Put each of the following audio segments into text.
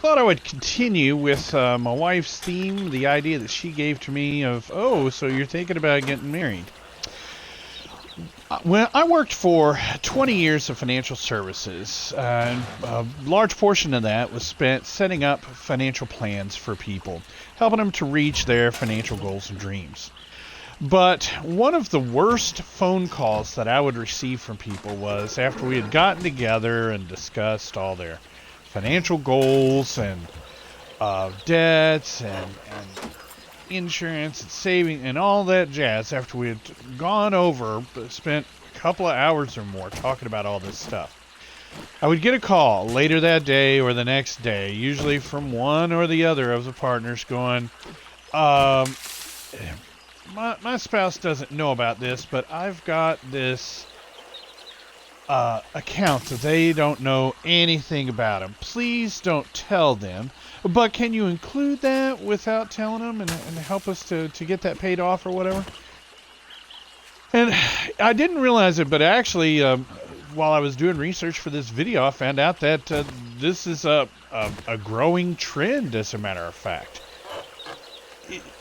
thought I would continue with my wife's theme, the idea that she gave to me of, oh, so you're thinking about getting married. When I worked for 20 years of financial services, and a large portion of that was spent setting up financial plans for people, helping them to reach their financial goals and dreams. But one of the worst phone calls that I would receive from people was after we had gotten together and discussed all their financial goals and debts and insurance and saving and all that jazz. After we had gone over, spent a couple of hours or more talking about all this stuff, I would get a call later that day or the next day, usually from one or the other of the partners, going, um, my spouse doesn't know about this, but I've got this account that they don't know anything about them. Please don't tell them. But can you include that without telling them and help us to get that paid off or whatever? And I didn't realize it, but actually, while I was doing research for this video, I found out that this is a growing trend, as a matter of fact.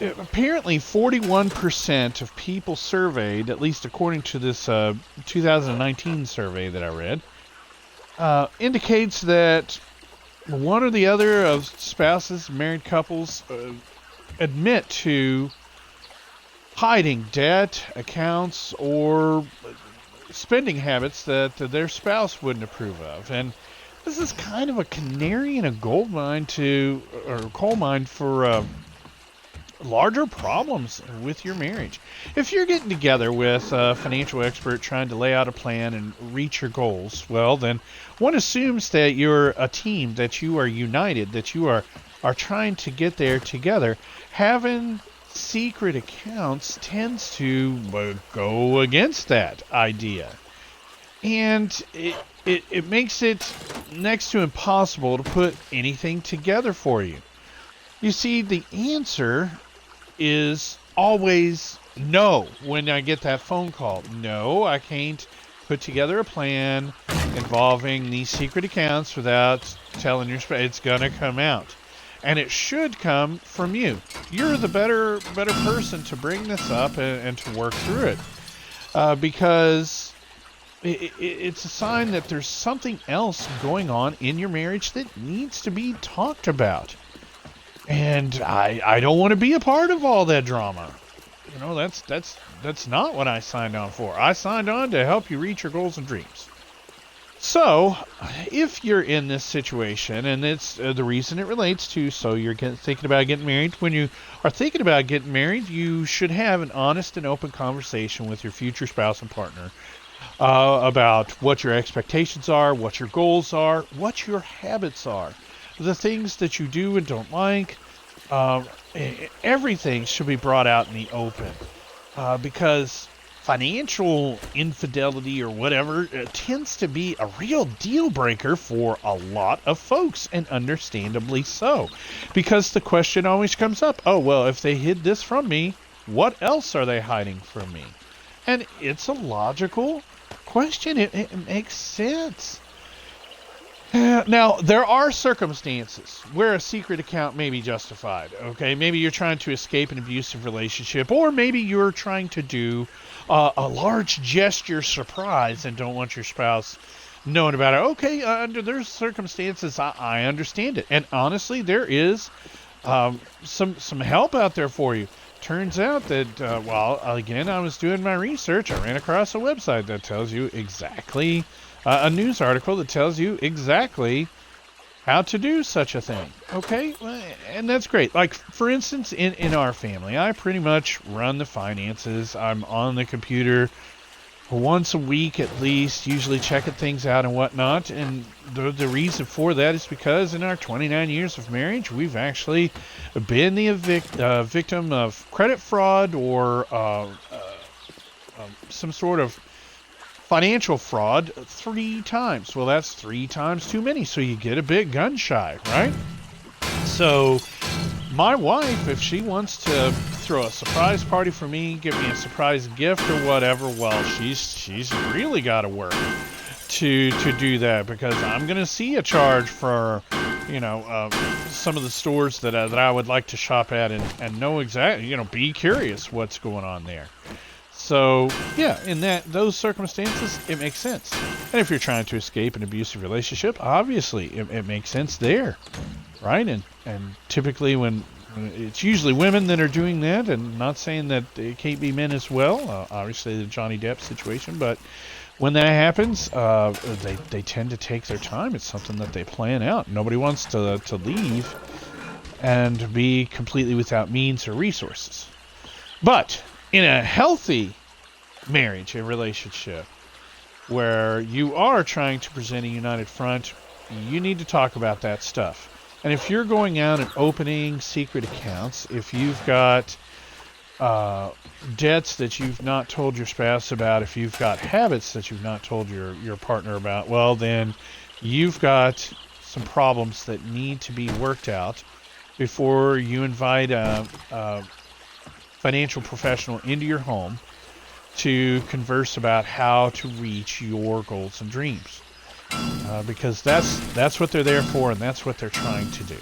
Apparently 41% of people surveyed, at least according to this 2019 survey that I read, indicates that one or the other of spouses, married couples, admit to hiding debt, accounts, or spending habits that their spouse wouldn't approve of. And this is kind of a canary in a gold mine coal mine for larger problems with your marriage. If you're getting together with a financial expert trying to lay out a plan and reach your goals, well, then one assumes that you're a team, that you are united, that you are trying to get there together. Having secret accounts tends to go against that idea. And it makes it next to impossible to put anything together for you. You see, the answer is always no when I get that phone call. No, I can't put together a plan involving these secret accounts without telling your spouse. It's going to come out. And it should come from you. You're the better person to bring this up and to work through it. Because it's a sign that there's something else going on in your marriage that needs to be talked about. And I don't want to be a part of all that drama. You know, that's not what I signed on for. I signed on to help you reach your goals and dreams. So, if you're in this situation, and it's the reason it relates to, so you're thinking about getting married. When you are thinking about getting married, you should have an honest and open conversation with your future spouse and partner about what your expectations are, what your goals are, what your habits are. The things that you do and don't like, everything should be brought out in the open, because financial infidelity or whatever tends to be a real deal breaker for a lot of folks, and understandably so, because the question always comes up, oh, well, if they hid this from me, what else are they hiding from me? And it's a logical question. It makes sense. Now, there are circumstances where a secret account may be justified, okay? Maybe you're trying to escape an abusive relationship, or maybe you're trying to do a large gesture surprise and don't want your spouse knowing about it. Okay, under those circumstances, I understand it. And honestly, there is some help out there for you. Turns out that, again, I was doing my research. I ran across a website that tells you exactly... a news article that tells you exactly how to do such a thing. Okay? And that's great. Like, for instance, in our family, I pretty much run the finances. I'm on the computer once a week at least, usually checking things out and whatnot. And the reason for that is because in our 29 years of marriage, we've actually been the victim of credit fraud or some sort of financial fraud 3 times. Well, that's 3 times too many, so you get a bit gun shy, right? So my wife, if she wants to throw a surprise party for me, give me a surprise gift or whatever, well, she's really got to work to do that, because I'm going to see a charge for some of the stores that I would like to shop at and know exactly, be curious what's going on there. So yeah, in those circumstances, it makes sense. And if you're trying to escape an abusive relationship, obviously it makes sense there, right? And typically when it's usually women that are doing that, and not saying that it can't be men as well. Obviously the Johnny Depp situation, but when that happens, they tend to take their time. It's something that they plan out. Nobody wants to leave and be completely without means or resources. But in a healthy marriage and relationship where you are trying to present a united front, you need to talk about that stuff. And if you're going out and opening secret accounts, if you've got debts that you've not told your spouse about, if you've got habits that you've not told your partner about, well, then you've got some problems that need to be worked out before you invite a financial professional into your home to converse about how to reach your goals and dreams. Because that's what they're there for, and that's what they're trying to do.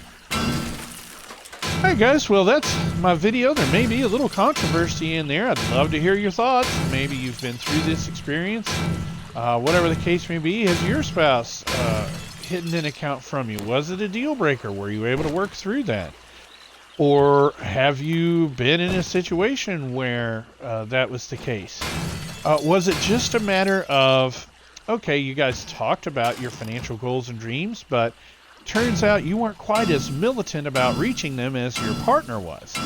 Alright guys, well that's my video. There may be a little controversy in there. I'd love to hear your thoughts. Maybe you've been through this experience. Whatever the case may be, has your spouse hidden an account from you? Was it a deal breaker? Were you able to work through that? Or have you been in a situation where that was the case? Was it just a matter of, okay, you guys talked about your financial goals and dreams, but turns out you weren't quite as militant about reaching them as your partner was?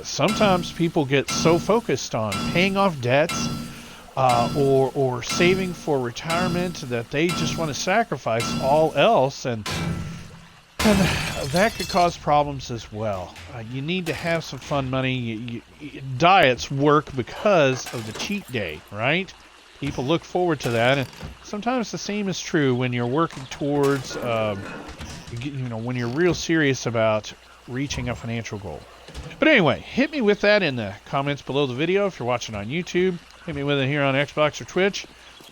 Sometimes people get so focused on paying off debts or saving for retirement that they just want to sacrifice all else, and that could cause problems as well. You need to have some fun money. Diets work because of the cheat day, right? People look forward to that, and sometimes the same is true when you're working towards, when you're real serious about reaching a financial goal. But anyway, hit me with that in the comments below the video if you're watching on YouTube. Hit me with it here on Xbox or Twitch.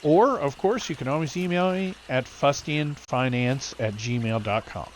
Or, of course, you can always email me at fustianfinance@gmail.com.